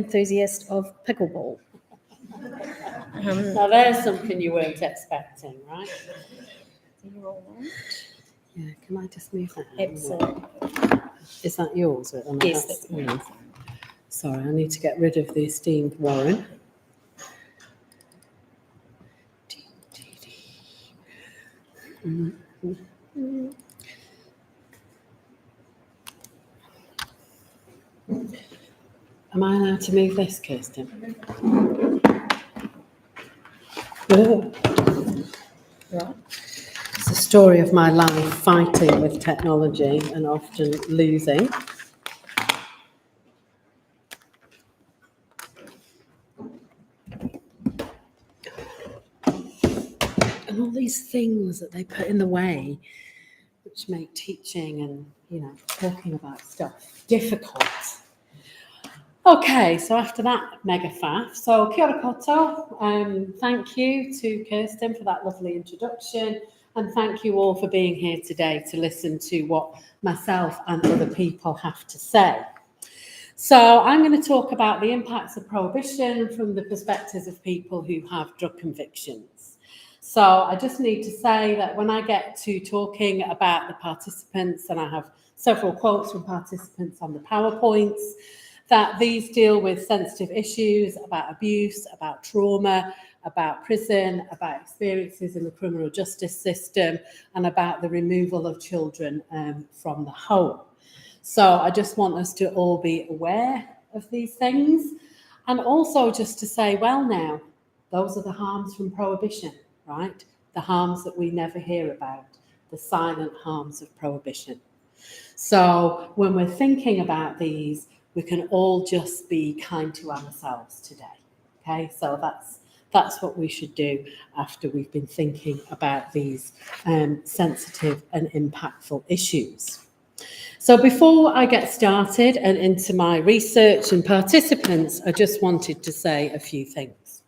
Enthusiast of pickleball. Now there's something you weren't expecting, right? You're all right. Yeah, can I just move that? Is that yours? Or no, Yes, that's yours. Sorry, I need to get rid of the esteemed Warren. Am I allowed to move this, Kirsten? Right. It's the story of my life, fighting with technology and often losing. And all these things that they put in the way, which make teaching and, talking about stuff difficult. Okay, so after that mega faff, so kia ora koutou, thank you to Kirsten for that lovely introduction, and thank you all for being here today to listen to what myself and other people have to say. So I'm going to talk about the impacts of prohibition from the perspectives of people who have drug convictions. So I just need to say that when I get to talking about the participants, and I have several quotes from participants on the PowerPoints, that these deal with sensitive issues about abuse, about trauma, about prison, about experiences in the criminal justice system, and about the removal of children from the home. So I just want us to all be aware of these things, and also just to say, well, now, those are the harms from prohibition, right? The harms that we never hear about, the silent harms of prohibition. So when we're thinking about these, we can all just be kind to ourselves today. Okay, so that's what we should do after we've been thinking about these sensitive and impactful issues. So before I get started and into my research and participants, I just wanted to say a few things.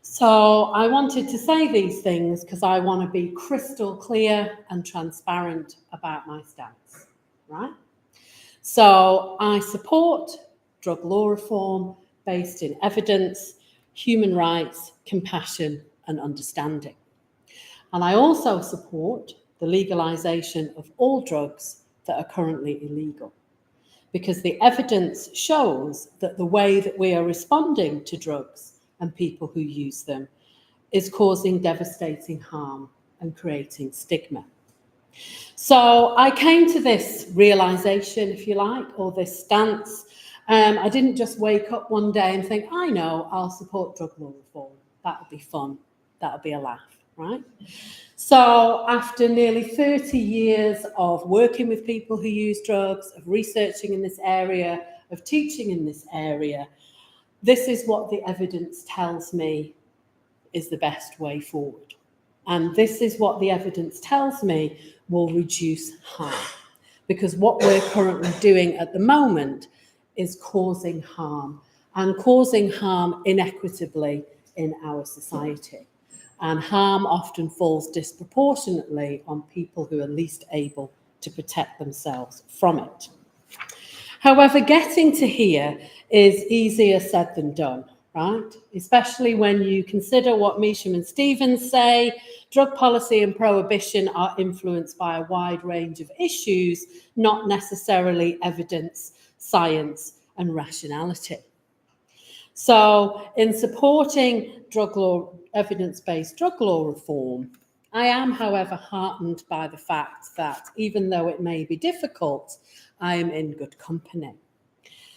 So I wanted to say these things because I want to be crystal clear and transparent about my stance, right? So I support drug law reform based in evidence, human rights, compassion, and understanding. And I also support the legalisation of all drugs that are currently illegal, because the evidence shows that the way that we are responding to drugs and people who use them is causing devastating harm and creating stigma. So I came to this realisation, if you like, or this stance. I didn't just wake up one day and think, I know, I'll support drug law reform. That'll be fun. That'll be a laugh, right? So after nearly 30 years of working with people who use drugs, of researching in this area, of teaching in this area, this is what the evidence tells me is the best way forward. And this is what the evidence tells me will reduce harm. Because what we're currently doing at the moment is causing harm, and causing harm inequitably in our society. And harm often falls disproportionately on people who are least able to protect themselves from it. However, getting to here is easier said than done, right? Especially when you consider what Measham and Stevens say, drug policy and prohibition are influenced by a wide range of issues, not necessarily evidence, science, and rationality. So in supporting drug law, evidence-based drug law reform, I am, however, heartened by the fact that even though it may be difficult, I am in good company.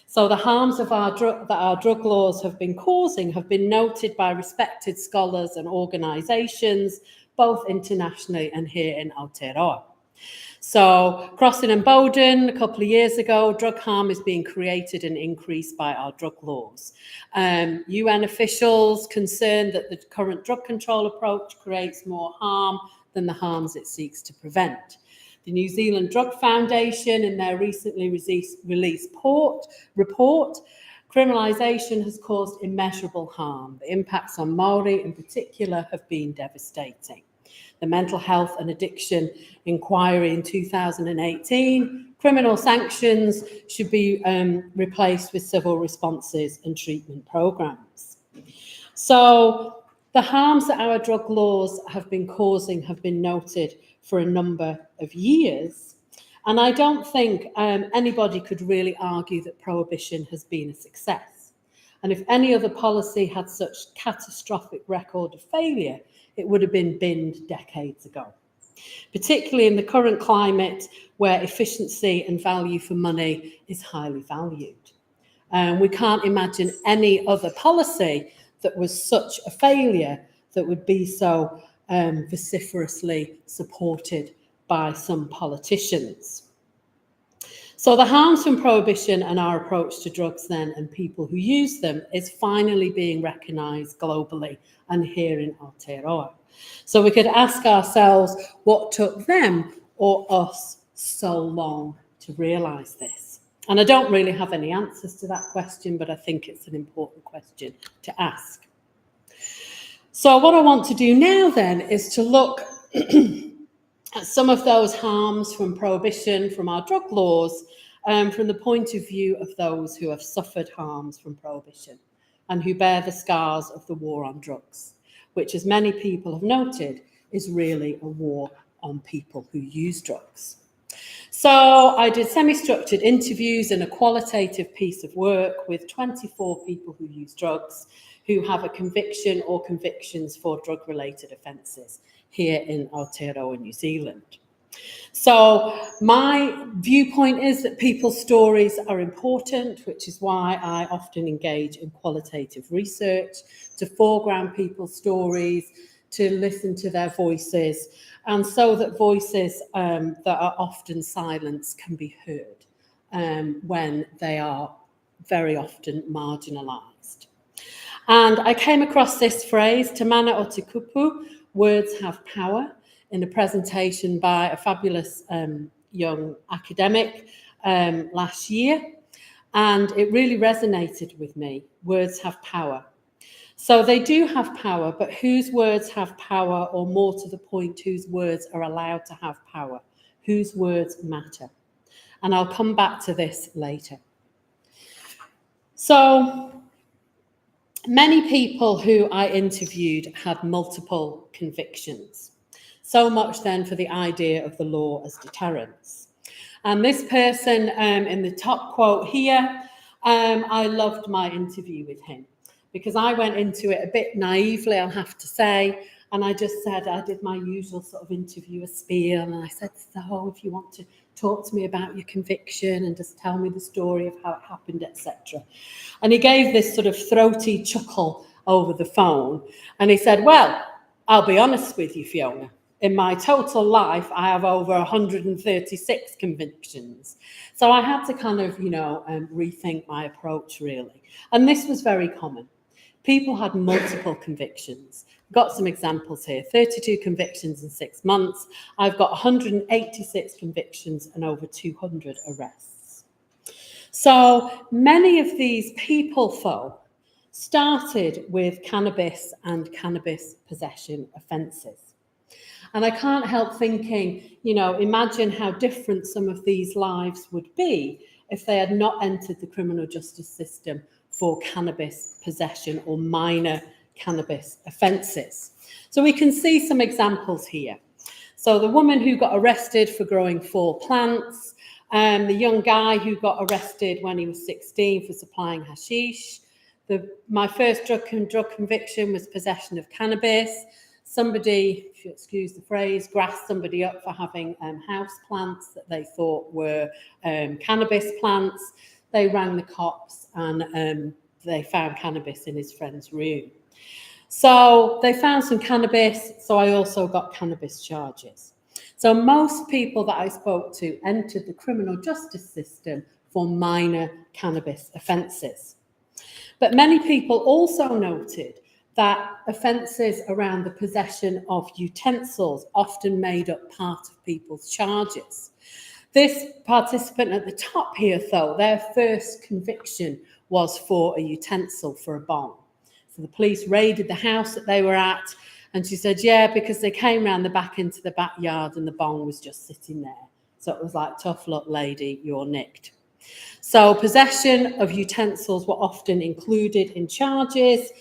So the harms of that our drug laws have been causing have been noted by respected scholars and organisations, both internationally and here in Aotearoa. So Crossan and Bowden, a couple of years ago, drug harm is being created and increased by our drug laws. UN officials concerned that the current drug control approach creates more harm than the harms it seeks to prevent. The New Zealand Drug Foundation, in their recently released report, criminalisation has caused immeasurable harm. The impacts on Māori in particular have been devastating. the Mental Health and Addiction Inquiry in 2018, criminal sanctions should be replaced with civil responses and treatment programs. So the harms that our drug laws have been causing have been noted for a number of years. And I don't think anybody could really argue that prohibition has been a success. And if any other policy had such catastrophic record of failure, it would have been binned decades ago. Particularly in the current climate where efficiency and value for money is highly valued. We can't imagine any other policy that was such a failure that would be so vociferously supported by some politicians. So the harms from prohibition and our approach to drugs then and people who use them is finally being recognised globally and here in Aotearoa. So we could ask ourselves what took them or us so long to realise this. And I don't really have any answers to that question, but I think it's an important question to ask. So what I want to do now then is to look at some of those harms from prohibition, from our drug laws, from the point of view of those who have suffered harms from prohibition and who bear the scars of the war on drugs, which, as many people have noted, is really a war on people who use drugs. So I did semi-structured interviews and a qualitative piece of work with 24 people who use drugs, who have a conviction or convictions for drug-related offences here in Aotearoa, New Zealand. So my viewpoint is that people's stories are important, which is why I often engage in qualitative research, to foreground people's stories, to listen to their voices, and so that voices that are often silenced can be heard when they are very often marginalised. And I came across this phrase, te mana o te kupu, words have power, in a presentation by a fabulous young academic last year. And it really resonated with me. Words have power. So they do have power, but whose words have power, or more to the point, whose words are allowed to have power? Whose words matter? And I'll come back to this later. So many people who I interviewed had multiple convictions. So much then for the idea of the law as deterrence. And this person in the top quote here, I loved my interview with him because I went into it a bit naively, I'll have to say, and I just said, I did my usual sort of interviewer spiel, and I said, so if you want to talk to me about your conviction and just tell me the story of how it happened, etc. And he gave this sort of throaty chuckle over the phone, and he said, well, I'll be honest with you, Fiona. In my total life, I have over 136 convictions. So I had to kind of, rethink my approach, really. And this was very common. People had multiple convictions. Got some examples here. 32 convictions in 6 months. I've got 186 convictions and over 200 arrests. So many of these people, though, started with cannabis and cannabis possession offences. And I can't help thinking, imagine how different some of these lives would be if they had not entered the criminal justice system for cannabis possession or minor cannabis offences. So we can see some examples here. So the woman who got arrested for growing 4 plants, the young guy who got arrested when he was 16 for supplying hashish. My first drug conviction was possession of cannabis. Somebody, if you excuse the phrase, grassed somebody up for having house plants that they thought were cannabis plants. They rang the cops and they found cannabis in his friend's room. So they found some cannabis, so I also got cannabis charges. So most people that I spoke to entered the criminal justice system for minor cannabis offences. But many people also noted that offences around the possession of utensils often made up part of people's charges. This participant at the top here, though, their first conviction was for a utensil for a bomb. So the police raided the house that they were at, And she said, yeah, because they came round the back into the backyard and the bong was just sitting there. So it was like, tough luck, lady, you're nicked. So possession of utensils were often included in charges.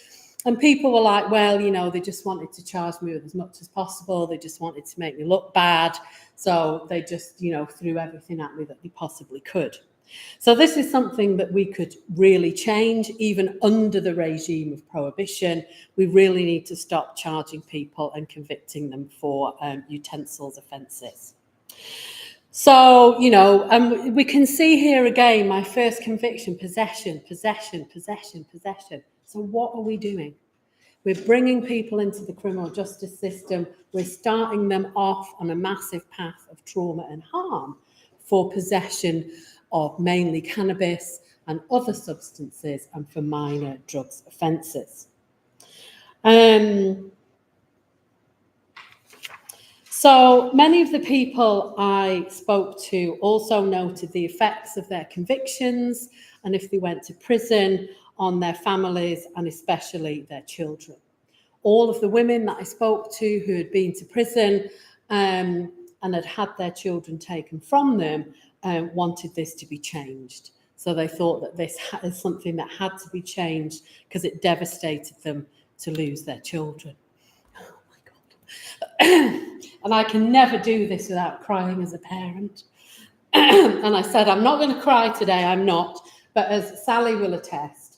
And people were like, well, you know, they just wanted to charge me with as much as possible. They just wanted to make me look bad. So they just, you know, threw everything at me that they possibly could. So this is something that we could really change, even under the regime of prohibition. We really need to stop charging people and convicting them for utensils offences. So, you know, we can see here again, my first conviction, possession. So what are we doing? We're bringing people into the criminal justice system. We're starting them off on a massive path of trauma and harm for possession of mainly cannabis and other substances and for minor drugs offences. So many of the people I spoke to also noted the effects of their convictions and if they went to prison on their families and especially their children. All of the women that I spoke to who had been to prison and had had their children taken from them wanted this to be changed. So they thought that this is something that had to be changed because it devastated them to lose their children. Oh my God. And I can never do this without crying as a parent. And I said, I'm not going to cry today, I'm not. But as Sally will attest,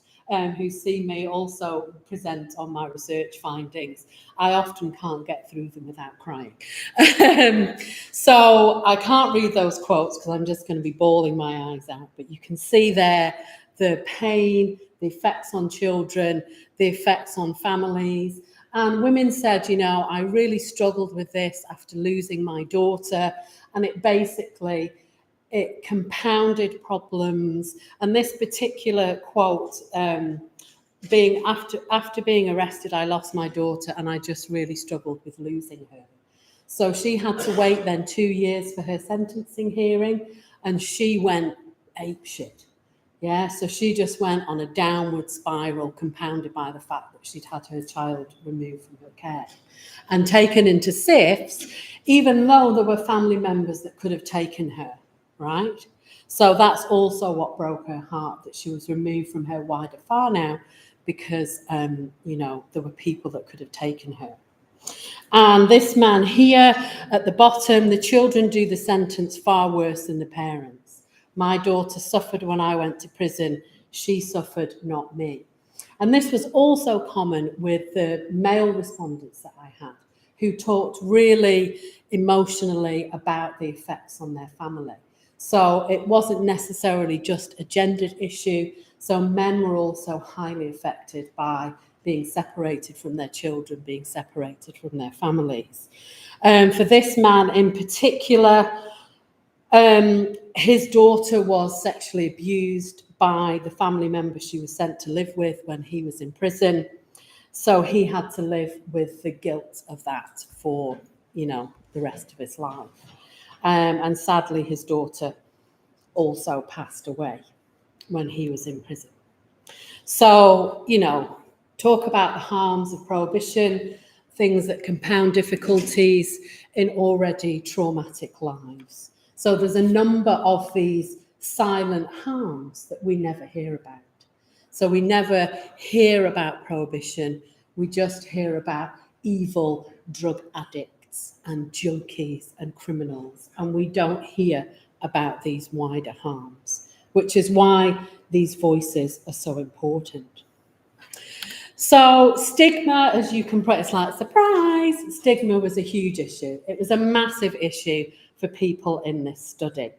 who's seen me also present on my research findings, I often can't get through them without crying. So I can't read those quotes because I'm just going to be bawling my eyes out. But you can see there the pain, the effects on children, the effects on families. And women said, you know, I really struggled with this after losing my daughter. And it compounded problems. And this particular quote, being after being arrested, I lost my daughter and I just really struggled with losing her. So she had to wait then 2 years for her sentencing hearing and she went apeshit. Yeah, so she just went on a downward spiral compounded by the fact that she'd had her child removed from her care and taken into SIFs, even though there were family members that could have taken her, right? So that's also what broke her heart, that she was removed from her wider whānau because, you know, there were people that could have taken her. And this man here at the bottom, the children do the sentence far worse than the parents. My daughter suffered when I went to prison. She suffered, not me. And this was also common with the male respondents that I had, who talked really emotionally about the effects on their family. So it wasn't necessarily just a gendered issue. So men were also highly affected by being separated from their children, being separated from their families. For this man in particular, his daughter was sexually abused by the family member she was sent to live with when he was in prison. So he had to live with the guilt of that for, you know, the rest of his life. And sadly, his daughter also passed away when he was in prison. So, you know, talk about the harms of prohibition, things that compound difficulties in already traumatic lives. So there's a number of these silent harms that we never hear about. So we never hear about prohibition. We just hear about evil drug addicts and junkies and criminals. And we don't hear about these wider harms, which is why these voices are so important. So stigma, as you can put, it's like, surprise, stigma was a huge issue. It was a massive issue for people in this study.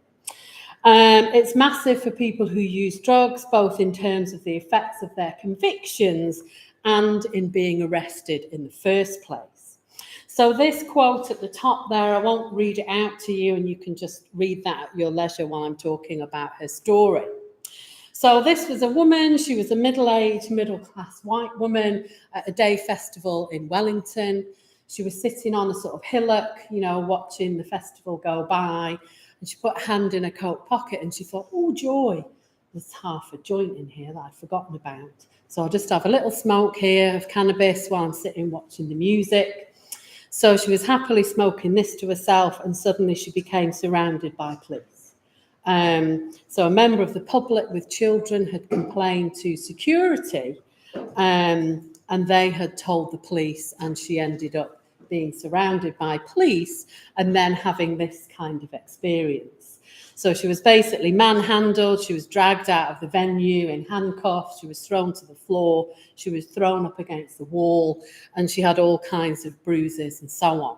It's massive for people who use drugs, both in terms of the effects of their convictions and in being arrested in the first place. So this quote at the top there, I won't read it out to you, and you can just read that at your leisure while I'm talking about her story. So this was a woman, she was a middle-aged, middle-class white woman at a day festival in Wellington. She was sitting on a sort of hillock, you know, watching the festival go by, and she put a hand in her coat pocket and she thought, oh, joy, there's half a joint in here that I'd forgotten about. So I'll just have a little smoke here of cannabis while I'm sitting watching the music. So she was happily smoking this to herself, and suddenly she became surrounded by police. So a member of the public with children had complained to security, and they had told the police, and she ended up being surrounded by police and then having this kind of experience. So she was basically manhandled, she was dragged out of the venue in handcuffs, she was thrown to the floor, she was thrown up against the wall, and she had all kinds of bruises and so on.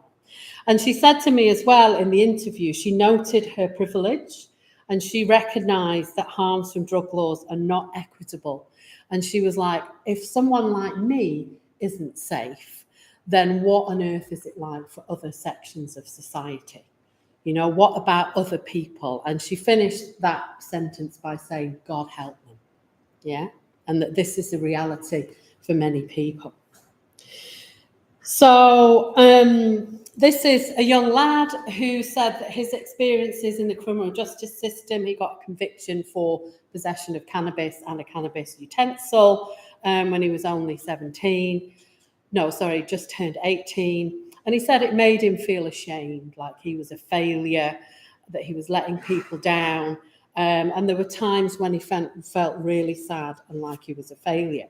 And she said to me as well in the interview, she noted her privilege and she recognised that harms from drug laws are not equitable. And she was like, if someone like me isn't safe, then what on earth is it like for other sections of society? You know, what about other people? And she finished that sentence by saying, God help them. Yeah. And that this is a reality for many people. So this is a young lad who said that his experiences in the criminal justice system, he got a conviction for possession of cannabis and a cannabis utensil when he was only 17. No, sorry, just turned 18. And he said it made him feel ashamed, like he was a failure, that he was letting people down. And there were times when he felt really sad and like he was a failure.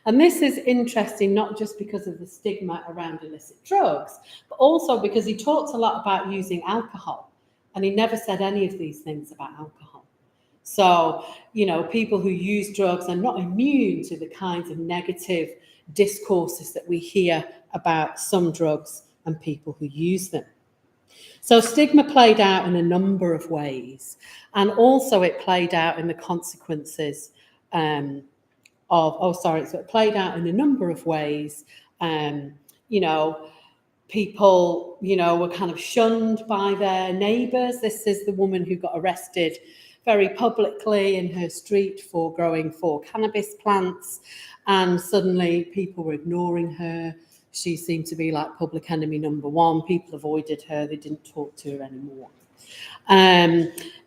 And this is interesting, not just because of the stigma around illicit drugs, but also because he talked a lot about using alcohol. And he never said any of these things about alcohol. So, you know, people who use drugs are not immune to the kinds of negative discourses that we hear about some drugs and people who use them. So stigma played out in a number of ways, and also it played out in the consequences so it played out in a number of ways. You know, people, you know, were kind of shunned by their neighbours. This is the woman who got arrested very publicly in her street for growing 4 cannabis plants, and suddenly people were ignoring her. She seemed to be like public enemy number 1. People avoided her. They didn't talk to her anymore.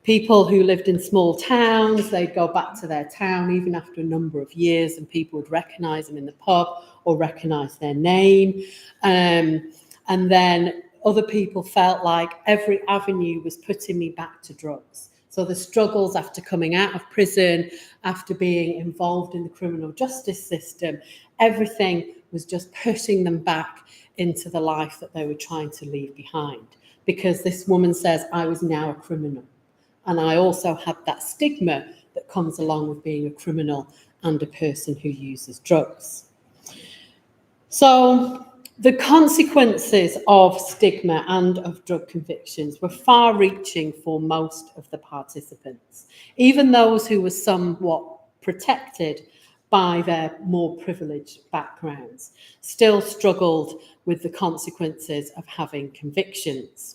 People who lived in small towns, they'd go back to their town even after a number of years, and people would recognise them in the pub or recognise their name. And then other people felt like every avenue was putting me back to drugs. So the struggles after coming out of prison, after being involved in the criminal justice system, everything was just pushing them back into the life that they were trying to leave behind. Because this woman says, I was now a criminal. And I also had that stigma that comes along with being a criminal and a person who uses drugs. So the consequences of stigma and of drug convictions were far-reaching for most of the participants. Even those who were somewhat protected by their more privileged backgrounds still struggled with the consequences of having convictions.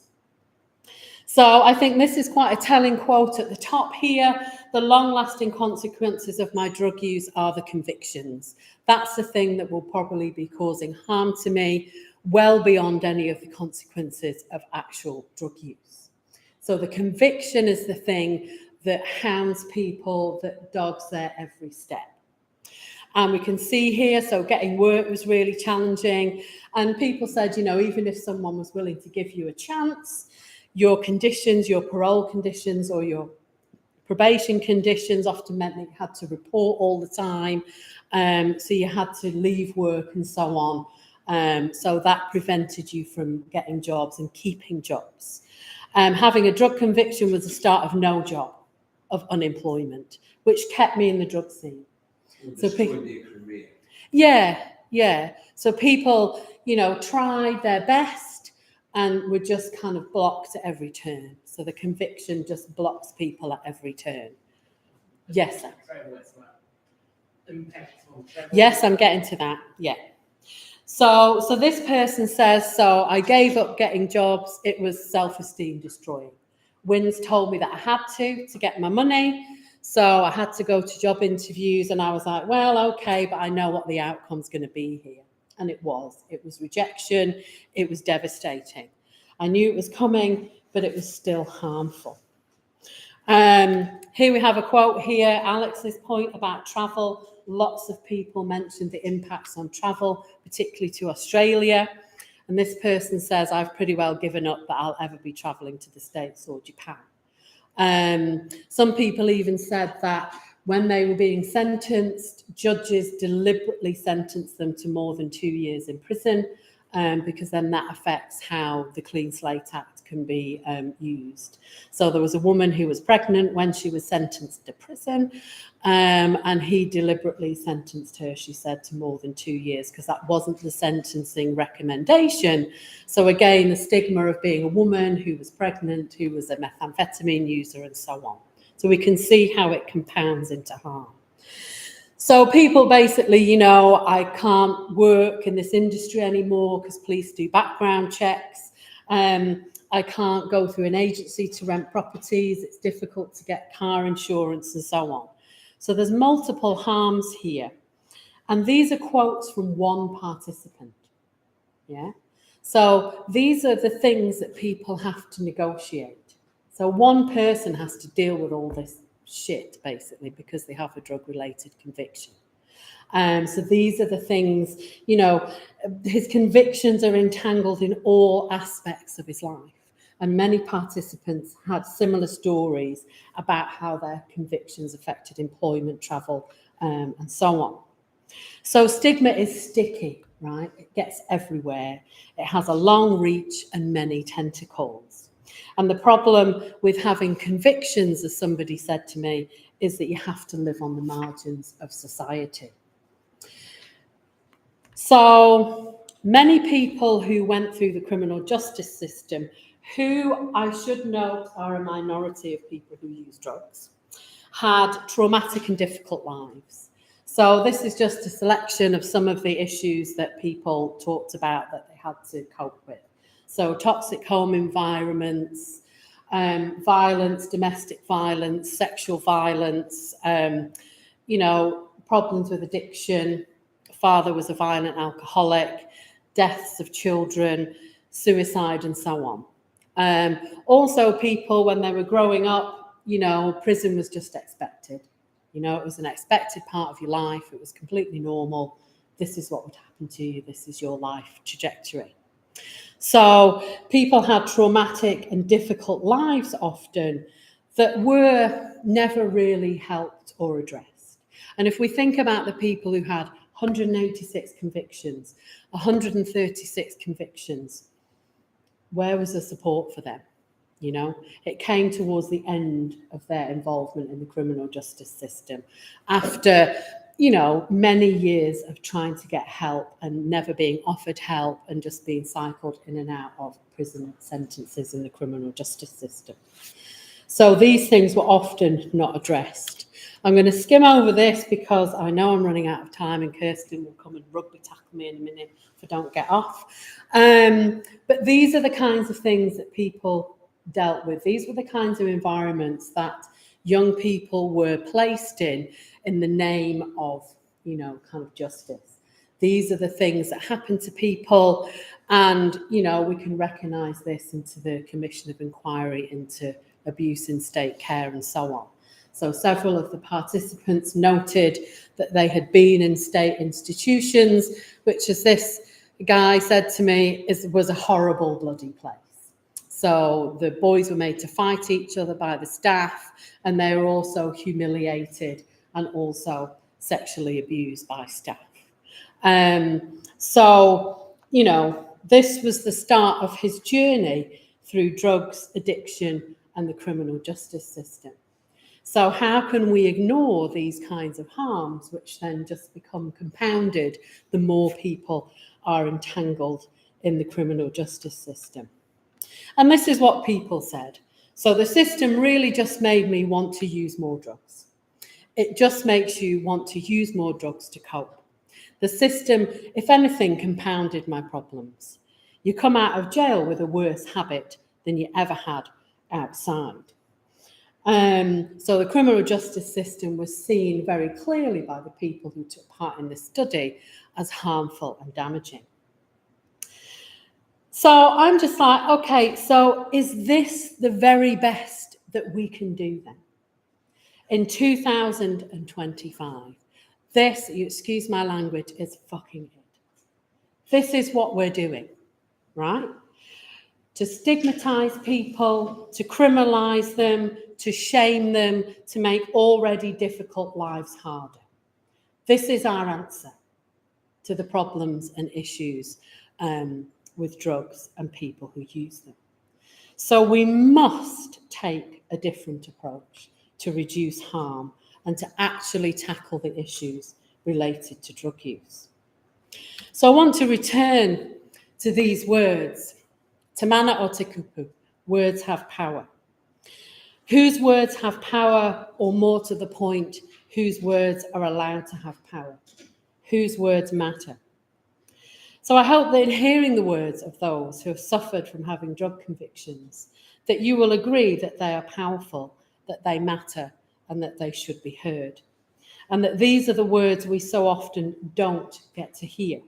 So I think this is quite a telling quote at the top here. The long-lasting consequences of my drug use are the convictions. That's the thing that will probably be causing harm to me, well beyond any of the consequences of actual drug use. So the conviction is the thing that hounds people, that dogs their every step. And we can see here, so getting work was really challenging. And people said, you know, even if someone was willing to give you a chance, your conditions, your parole conditions or your probation conditions often meant that you had to report all the time. So you had to leave work and so on. So that prevented you from getting jobs and keeping jobs. Having a drug conviction was the start of no job, of unemployment, which kept me in the drug scene. So people, yeah. So people, you know, tried their best and were just kind of blocked at every turn. So the conviction just blocks people at every turn. Yes, sir. Yes, I'm getting to that. Yeah. So this person says, so I gave up getting jobs. It was self-esteem destroying. Wins told me that I had to get my money. So I had to go to job interviews and I was like, well, okay, but I know what the outcome's going to be here. And it was rejection. It was devastating. I knew it was coming, but it was still harmful. Here we have a quote here, Alex's point about travel. Lots of people mentioned the impacts on travel, particularly to Australia. And this person says, I've pretty well given up that I'll ever be travelling to the States or Japan. Some people even said that when they were being sentenced, judges deliberately sentenced them to more than 2 years in prison, because then that affects how the Clean Slate Act can be used. So there was a woman who was pregnant when she was sentenced to prison, and he deliberately sentenced her, she said, to more than 2 years because that wasn't the sentencing recommendation. So again, the stigma of being a woman who was pregnant, who was a methamphetamine user and so on. So we can see how it compounds into harm. So people basically, you know, I can't work in this industry anymore because police do background checks. I can't go through an agency to rent properties. It's difficult to get car insurance and so on. So there's multiple harms here. And these are quotes from one participant. Yeah. So these are the things that people have to negotiate. So one person has to deal with all this shit, basically, because they have a drug-related conviction. So these are the things, you know, his convictions are entangled in all aspects of his life. And many participants had similar stories about how their convictions affected employment, travel, and so on. So stigma is sticky, right? It gets everywhere. It has a long reach and many tentacles. And the problem with having convictions, as somebody said to me, is that you have to live on the margins of society. So many people who went through the criminal justice system, who I should note are a minority of people who use drugs, had traumatic and difficult lives. So this is just a selection of some of the issues that people talked about that they had to cope with. So toxic home environments, violence, domestic violence, sexual violence, you know, problems with addiction. Father was a violent alcoholic, deaths of children, suicide, and so on. Also, people, when they were growing up, you know, prison was just expected. You know, it was an expected part of your life. It was completely normal. This is what would happen to you. This is your life trajectory. So people had traumatic and difficult lives often that were never really helped or addressed. And if we think about the people who had 186 convictions, 136 convictions, where was the support for them? You know, it came towards the end of their involvement in the criminal justice system after, you know, many years of trying to get help and never being offered help and just being cycled in and out of prison sentences in the criminal justice system. So these things were often not addressed. I'm going to skim over this because I know I'm running out of time and Kirsten will come and rugby tackle me in a minute if I don't get off. But these are the kinds of things that people dealt with. These were the kinds of environments that young people were placed in the name of, you know, kind of justice. These are the things that happen to people, and, you know, we can recognise this into the Commission of Inquiry into Abuse in State Care and so on. So several of the participants noted that they had been in state institutions, which, as this guy said to me, was a horrible bloody place. So the boys were made to fight each other by the staff, and they were also humiliated and also sexually abused by staff. So, you know, this was the start of his journey through drugs, addiction, and the criminal justice system. So how can we ignore these kinds of harms, which then just become compounded the more people are entangled in the criminal justice system? And this is what people said. So the system really just made me want to use more drugs. It just makes you want to use more drugs to cope. The system, if anything, compounded my problems. You come out of jail with a worse habit than you ever had outside. So the criminal justice system was seen very clearly by the people who took part in this study as harmful and damaging. So I'm just like, okay, so is this the very best that we can do then? In 2025, this, you excuse my language, is fucking it. This is what we're doing. right? To stigmatise people, to criminalise them, to shame them, to make already difficult lives harder. This is our answer to the problems and issues with drugs and people who use them. So we must take a different approach to reduce harm and to actually tackle the issues related to drug use. So I want to return to these words. Te mana o te kupu, words have power. Whose words have power, or more to the point, whose words are allowed to have power? Whose words matter? So I hope that in hearing the words of those who have suffered from having drug convictions, that you will agree that they are powerful, that they matter, and that they should be heard. And that these are the words we so often don't get to hear.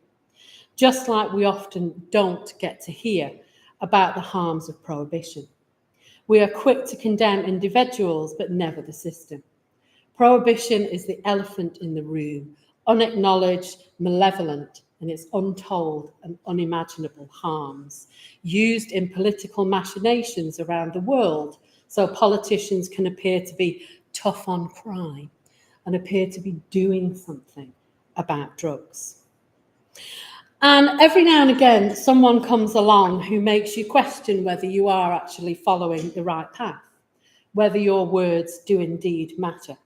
Just like we often don't get to hear about the harms of prohibition. We are quick to condemn individuals, but never the system. Prohibition is the elephant in the room, unacknowledged, malevolent, and its untold and unimaginable harms, used in political machinations around the world, so politicians can appear to be tough on crime and appear to be doing something about drugs. And every now and again, someone comes along who makes you question whether you are actually following the right path, whether your words do indeed matter.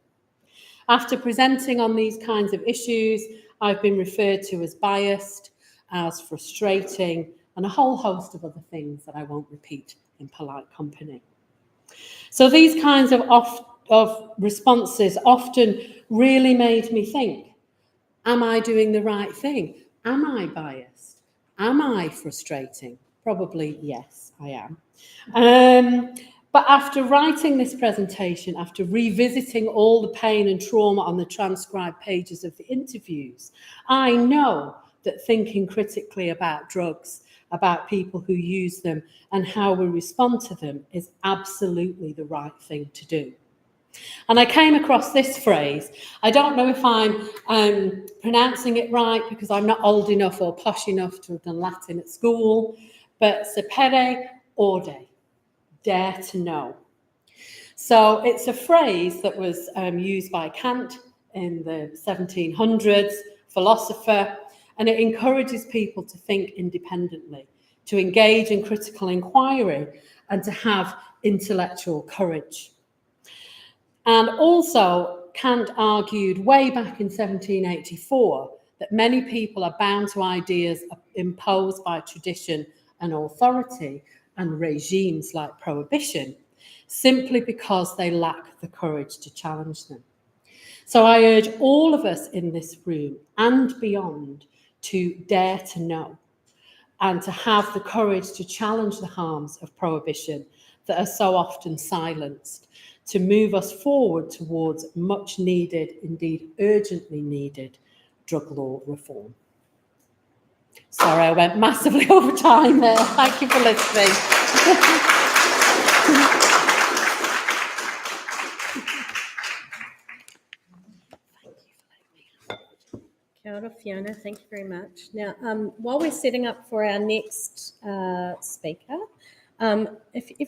After presenting on these kinds of issues, I've been referred to as biased, as frustrating, and a whole host of other things that I won't repeat in polite company. So these kinds of responses often really made me think, am I doing the right thing? Am I biased? Am I frustrating? Probably yes, I am. But after writing this presentation, after revisiting all the pain and trauma on the transcribed pages of the interviews, I know that thinking critically about drugs, about people who use them and how we respond to them is absolutely the right thing to do. And I came across this phrase. I don't know if I'm pronouncing it right because I'm not old enough or posh enough to have done Latin at school, but sapere aude, dare to know. So it's a phrase that was used by Kant in the 1700s, philosopher, and it encourages people to think independently, to engage in critical inquiry, and to have intellectual courage. And also, Kant argued way back in 1784 that many people are bound to ideas imposed by tradition and authority and regimes like prohibition, simply because they lack the courage to challenge them. So I urge all of us in this room and beyond to dare to know and to have the courage to challenge the harms of prohibition that are so often silenced, to move us forward towards much needed, indeed urgently needed, drug law reform. Sorry, I went massively over time there. Thank you for listening. Kia ora, Fiona. Thank you very much. Now, while we're setting up for our next speaker, if